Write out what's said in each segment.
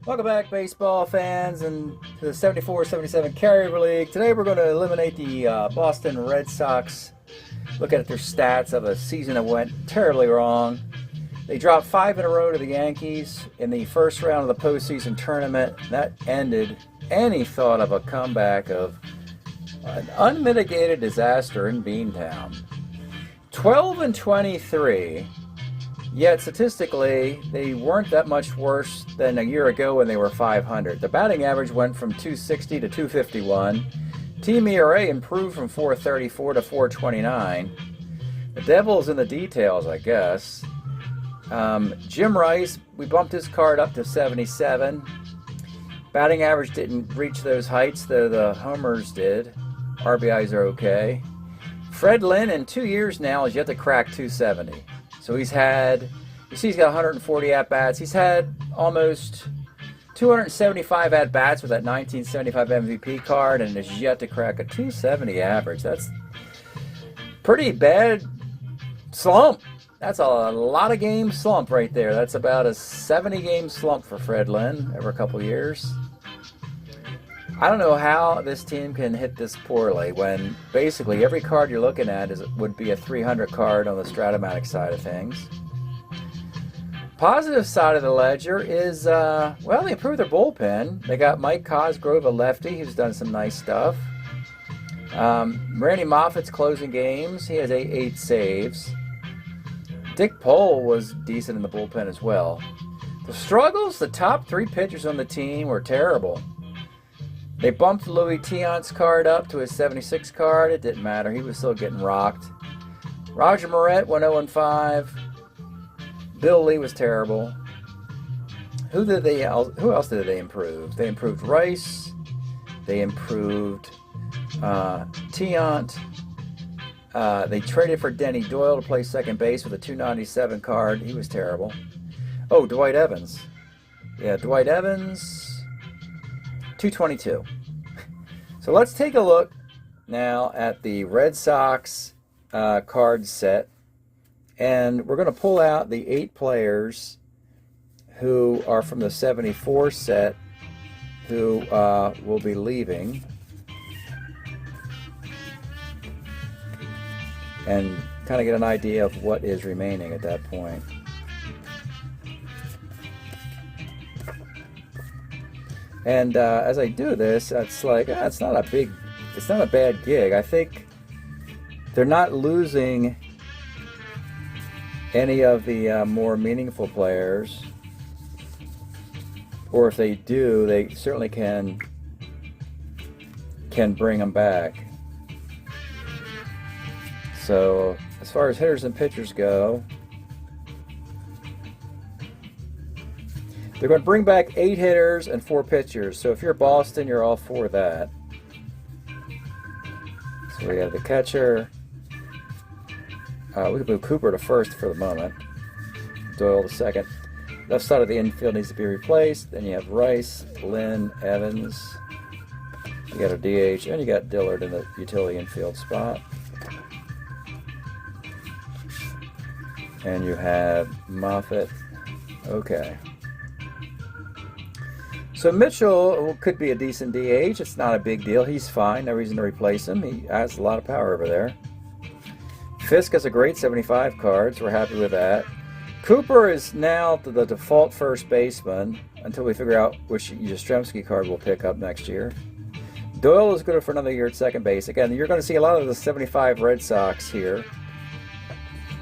Welcome back, baseball fans, and to the 74-77 Carryover League. Today we're going to eliminate the Boston Red Sox. Look at their stats of a season that went terribly wrong. They dropped 5 in a row to the Yankees in the first round of the postseason tournament. That ended any thought of a comeback of an unmitigated disaster in Beantown. 12-23. Yet statistically, they weren't that much worse than a year ago when they were 500. The batting average went from 260 to 251. Team ERA improved from 434 to 429. The devil's in the details, I guess. Jim Rice, we bumped his card up to 77. Batting average didn't reach those heights, though the homers did. RBIs are okay. Fred Lynn, in 2 years now, has yet to crack 270. So he's had, you see he's got 140 at-bats. He's had almost 275 at-bats with that 1975 MVP card and has yet to crack a 270 average. That's pretty bad slump. That's a lot of game slump right there. That's about a 70-game slump for Fred Lynn over a couple years. I don't know how this team can hit this poorly when basically every card you're looking at would be a 300 card on the Strat-O-Matic side of things. Positive side of the ledger is, well, they improved their bullpen. They got Mike Cosgrove, a lefty, who's done some nice stuff. Randy Moffitt's closing games. He has 8 saves. Dick Pole was decent in the bullpen as well. The struggles, the top 3 pitchers on the team were terrible. They bumped Louis Tiant's card up to his 76 card. It didn't matter. He was still getting rocked. Roger Moret went 0-5. Bill Lee was terrible. Who else did they improve? They improved Rice. They improved Tiant. They traded for Denny Doyle to play second base with a 297 card. He was terrible. Oh, Dwight Evans. Yeah, Dwight Evans. 222. So let's take a look now at the Red Sox card set, and we're going to pull out the 8 players who are from the 74 set who will be leaving, and kind of get an idea of what is remaining at that point. And as I do this, it's like, it's not a bad gig. I think they're not losing any of the more meaningful players, or if they do, they certainly can bring them back. So as far as hitters and pitchers go, they're going to bring back 8 hitters and 4 pitchers. So if you're Boston, you're all for that. So we have the catcher. We can move Cooper to first for the moment. Doyle to second. Left side of the infield needs to be replaced. Then you have Rice, Lynn, Evans. You got a DH, and you got Dillard in the utility infield spot. And you have Moffitt. Okay. So Mitchell could be a decent DH. It's not a big deal. He's fine. No reason to replace him. He has a lot of power over there. Fisk has a great 75 card, so we're happy with that. Cooper is now the default first baseman until we figure out which Yastrzemski card we'll pick up next year. Doyle is good for another year at second base. Again, you're going to see a lot of the 75 Red Sox here.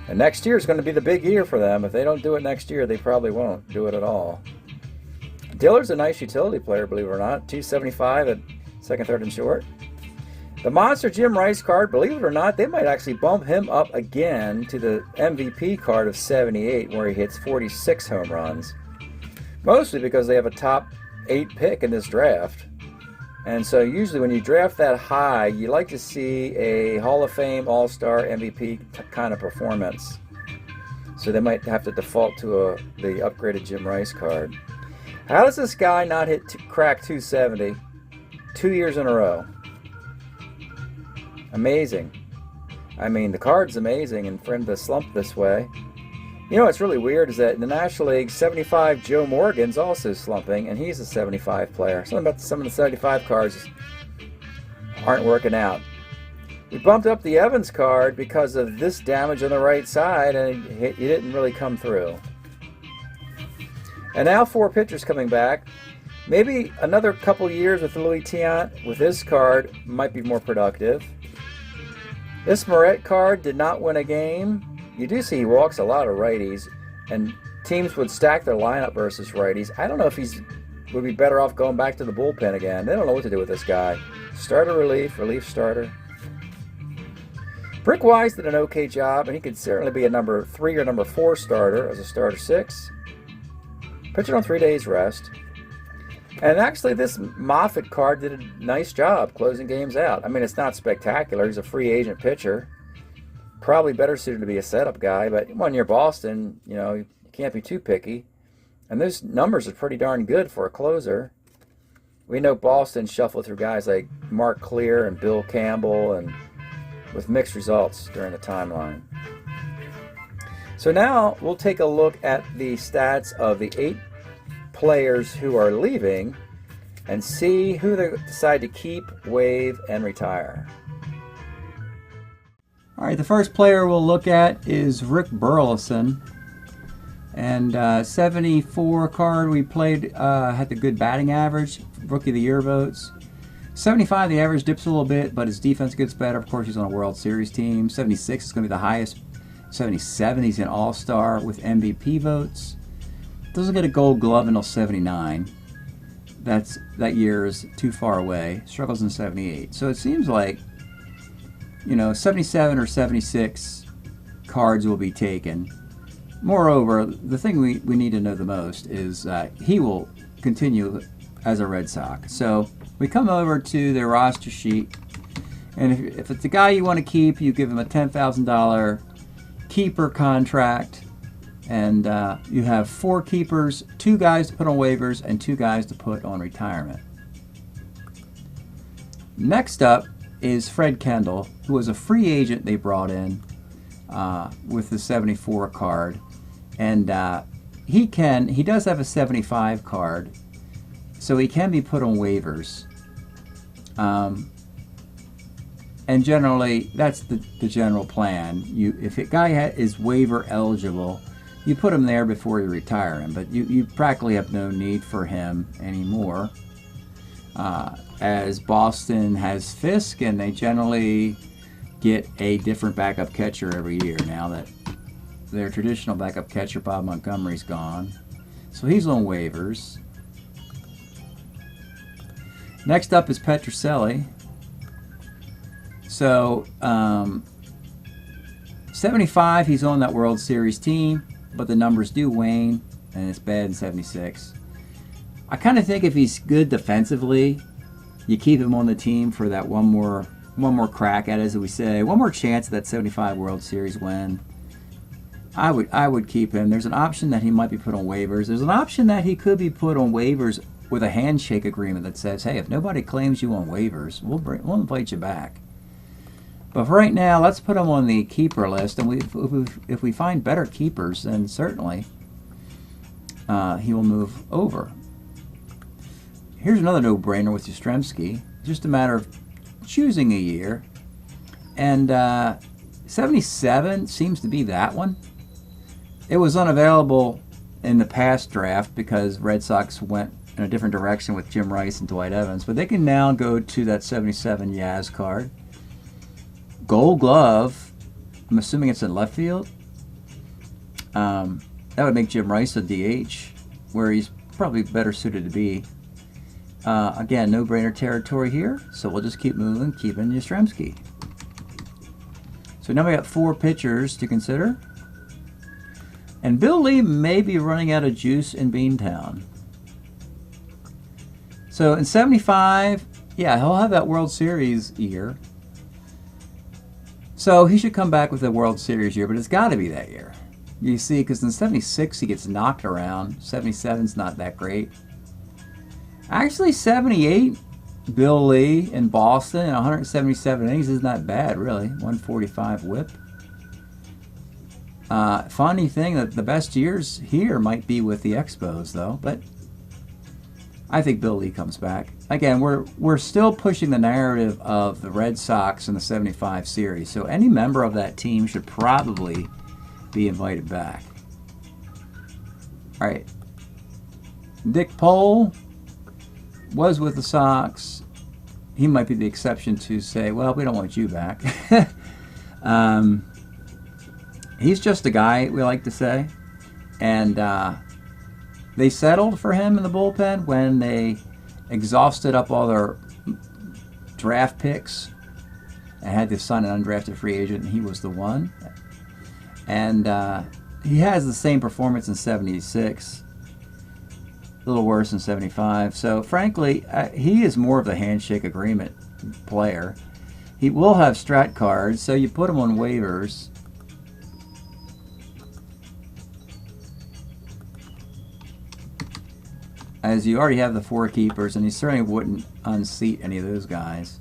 And next year is going to be the big year for them. If they don't do it next year, they probably won't do it at all. Dillard's a nice utility player, believe it or not. 275 at second, third, and short. The monster Jim Rice card, believe it or not, they might actually bump him up again to the MVP card of 78, where he hits 46 home runs. Mostly because they have a top 8 pick in this draft. And so usually when you draft that high, you like to see a Hall of Fame, All-Star, MVP kind of performance. So they might have to default to the upgraded Jim Rice card. How does this guy not crack 270 2 years in a row? Amazing. I mean, the card's amazing, and for him to slump this way. You know what's really weird is that in the National League, 75 Joe Morgan's also slumping, and he's a 75 player. Something about some of the 75 cards aren't working out. We bumped up the Evans card because of this damage on the right side, and he didn't really come through. And now 4 pitchers coming back. Maybe another couple years with Louis Tiant with this card might be more productive. This Moret card did not win a game. You do see he walks a lot of righties, and teams would stack their lineup versus righties. I don't know if would be better off going back to the bullpen again. They don't know what to do with this guy. Starter relief, relief starter. Brick Wise did an okay job, and he could certainly be a number 3 or number 4 starter as a starter 6. Pitching on 3 days rest. And actually, this Moffitt card did a nice job closing games out. I mean, it's not spectacular. He's a free agent pitcher. Probably better suited to be a setup guy, but when you're Boston, you know, you can't be too picky. And those numbers are pretty darn good for a closer. We know Boston shuffled through guys like Mark Clear and Bill Campbell, and with mixed results during the timeline. So now we'll take a look at the stats of the 8 players who are leaving and see who they decide to keep, waive, and retire. All right, the first player we'll look at is Rick Burleson. And 74 card we played, had the good batting average, Rookie of the Year votes. 75, the average dips a little bit, but his defense gets better. Of course, he's on a World Series team. 76 is going to be the highest. 77, he's an All-Star with MVP votes. Doesn't get a Gold Glove until 79. That year is too far away. Struggles in 78. So it seems like, you know, 77 or 76 cards will be taken. Moreover, the thing we need to know the most is he will continue as a Red Sox. So we come over to the roster sheet, and if it's a guy you want to keep, you give him a $10,000 keeper contract, and you have 4 keepers, 2 guys to put on waivers, and 2 guys to put on retirement. Next up is Fred Kendall, who was a free agent they brought in with the 74 card. And he does have a 75 card, so he can be put on waivers. And generally, that's the general plan. If a guy is waiver eligible, you put him there before you retire him. But you practically have no need for him anymore, as Boston has Fisk, and they generally get a different backup catcher every year now that their traditional backup catcher, Bob Montgomery's gone. So he's on waivers. Next up is Petrocelli. So, 75, he's on that World Series team, but the numbers do wane, and it's bad in 76. I kind of think if he's good defensively, you keep him on the team for that one more crack at it, as we say, one more chance at that 75 World Series win. I would keep him. There's an option that he might be put on waivers. There's an option that he could be put on waivers with a handshake agreement that says, hey, if nobody claims you on waivers, we'll invite you back. But for right now, let's put him on the keeper list, and if we find better keepers, then certainly he will move over. Here's another no-brainer with Yastrzemski. Just a matter of choosing a year. And 77 seems to be that one. It was unavailable in the past draft because Red Sox went in a different direction with Jim Rice and Dwight Evans. But they can now go to that 77 Yaz card. Gold Glove, I'm assuming it's in left field. That would make Jim Rice a DH, where he's probably better suited to be. Again, no-brainer territory here, so we'll just keep moving, keeping Yastrzemski. So now we got 4 pitchers to consider. And Bill Lee may be running out of juice in Beantown. So in 75, yeah, he'll have that World Series year. So he should come back with a World Series year, but it's got to be that year. You see, because in 76 he gets knocked around. 77's not that great. Actually, 78, Bill Lee in Boston and 177 innings is not bad, really. 145 whip. Funny thing that the best years here might be with the Expos, though. But I think Bill Lee comes back. Again, we're still pushing the narrative of the Red Sox in the 75 series. So any member of that team should probably be invited back. All right. Dick Pole was with the Sox. He might be the exception to say, well, we don't want you back. He's just a guy, we like to say. And they settled for him in the bullpen when they exhausted up all their draft picks and had to sign an undrafted free agent, and he was the one. And he has the same performance in 76, a little worse in 75. So, frankly, he is more of the handshake agreement player. He will have strat cards, so you put him on waivers. As you already have the 4 keepers, and he certainly wouldn't unseat any of those guys.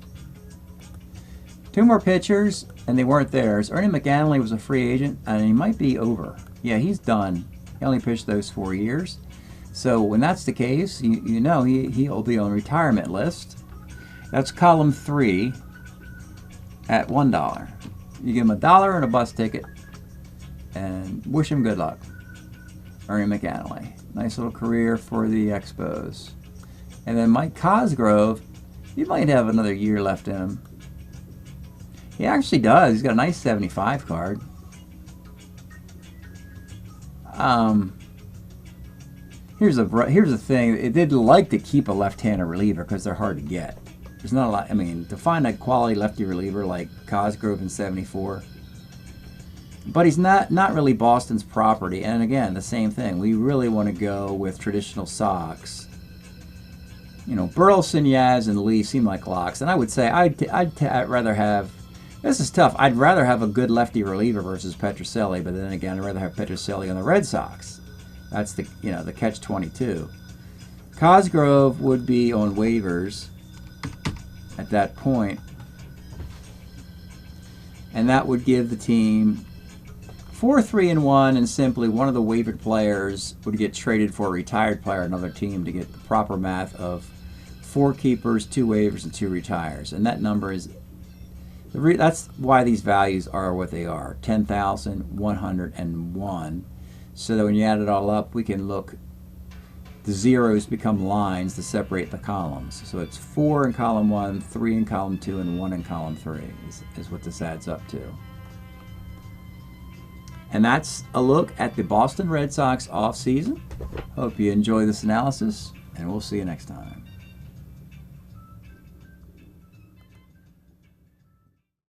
2 more pitchers, and they weren't theirs. Ernie McAnally was a free agent, and he might be over. Yeah, he's done. He only pitched those 4 years. So when that's the case, you know he'll be on the retirement list. That's column 3 at $1. You give him $1 and a bus ticket, and wish him good luck. Ernie McAnally. Nice little career for the Expos. And then Mike Cosgrove, he might have another year left in him. He actually does. He's got a nice 75 card. Here's the thing. They'd like to keep a left-handed reliever because they're hard to get. There's not a lot. I mean, to find a quality lefty reliever like Cosgrove in 74. But he's not really Boston's property. And again, the same thing. We really want to go with traditional Sox. You know, Burleson, Yaz, and Lee seem like locks. And I would say I'd rather have... This is tough. I'd rather have a good lefty reliever versus Petrocelli. But then again, I'd rather have Petrocelli on the Red Sox. That's the the catch-22. Cosgrove would be on waivers at that point. And that would give the team 4-3-1, and simply one of the waived players would get traded for a retired player, another team, to get the proper math of 4 keepers, 2 waivers, and 2 retires. And that number is, that's why these values are what they are, 10,101. So that when you add it all up, we can look, the zeros become lines to separate the columns. So it's 4 in column 1, 3 in column 2, and 1 in column 3 is what this adds up to. And that's a look at the Boston Red Sox off-season. Hope you enjoy this analysis, and we'll see you next time.